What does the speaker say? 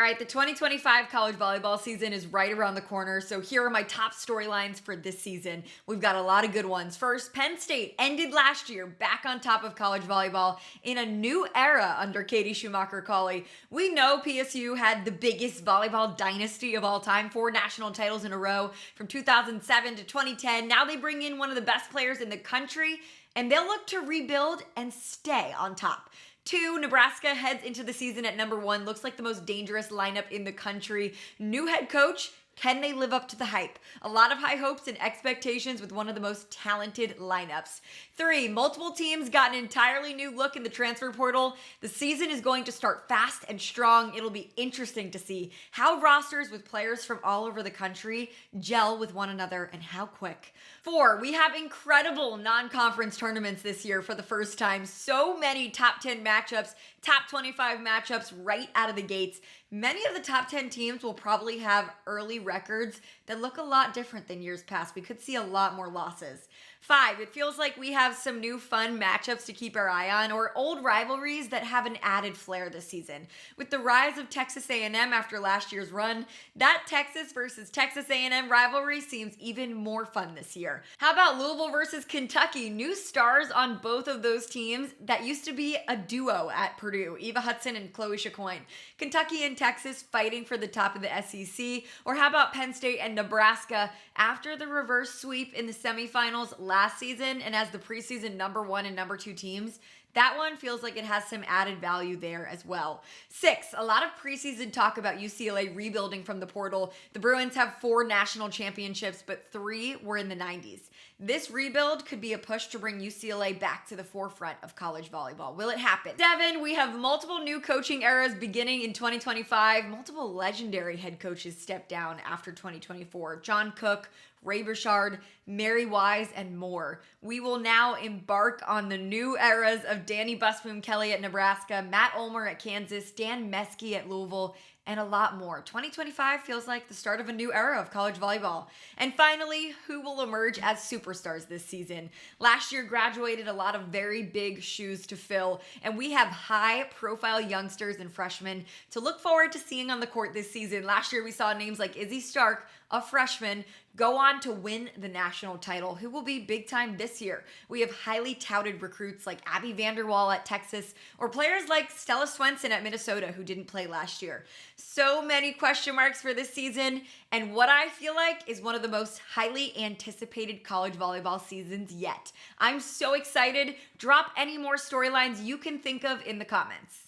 All right, the 2025 college volleyball season is right around the corner. So here are my top storylines for this season. We've got a lot of good ones. First, Penn State ended last year back on top of college volleyball in a new era under Katie Schumacher-Cauley. We know PSU had the biggest volleyball dynasty of all time, 4 national titles in a row from 2007 to 2010. Now they bring in one of the best players in the country, and they'll look to rebuild and stay on top. 2, Nebraska heads into the season at number 1. Looks like the most dangerous lineup in the country. New head coach. Can they live up to the hype? A lot of high hopes and expectations with one of the most talented lineups. 3, multiple teams got an entirely new look in the transfer portal. The season is going to start fast and strong. It'll be interesting to see how rosters with players from all over the country gel with one another and how quick. 4, we have incredible non-conference tournaments this year for the first time. So many top 10 matchups, top 25 matchups right out of the gates. Many of the top 10 teams will probably have early records that look a lot different than years past. We could see a lot more losses. 5, it feels like we have some new fun matchups to keep our eye on, or old rivalries that have an added flair this season. With the rise of Texas A&M after last year's run, that Texas versus Texas A&M rivalry seems even more fun this year. How about Louisville versus Kentucky? New stars on both of those teams that used to be a duo at Purdue, Eva Hudson and Chloe Chacoin. Kentucky and Texas fighting for the top of the SEC. Or how about Penn State and Nebraska after the reverse sweep in the semifinals last season and as the preseason number 1 and number 2 teams? That one feels like it has some added value there as well. 6, a lot of preseason talk about UCLA rebuilding from the portal. The Bruins have 4 national championships, but 3 were in the 90s. This rebuild could be a push to bring UCLA back to the forefront of college volleyball. Will it happen? 7, we have multiple new coaching eras beginning in 2025. Multiple legendary head coaches step down after 2024. John Cook, Ray Bouchard, Mary Wise, and more. We will now embark on the new eras of Danny Busboom Kelly at Nebraska, Matt Ulmer at Kansas, Dan Meskey at Louisville, and a lot more. 2025 feels like the start of a new era of college volleyball. And finally, who will emerge as superstars this season? Last year graduated a lot of very big shoes to fill, and we have high-profile youngsters and freshmen to look forward to seeing on the court this season. Last year we saw names like Izzy Stark, a freshman, go on to win the national title. Who will be big time this year? We have highly touted recruits like Abby Vanderwall at Texas, or players like Stella Swenson at Minnesota who didn't play last year. So many question marks for this season, and what I feel like is one of the most highly anticipated college volleyball seasons yet. I'm so excited. Drop any more storylines you can think of in the comments.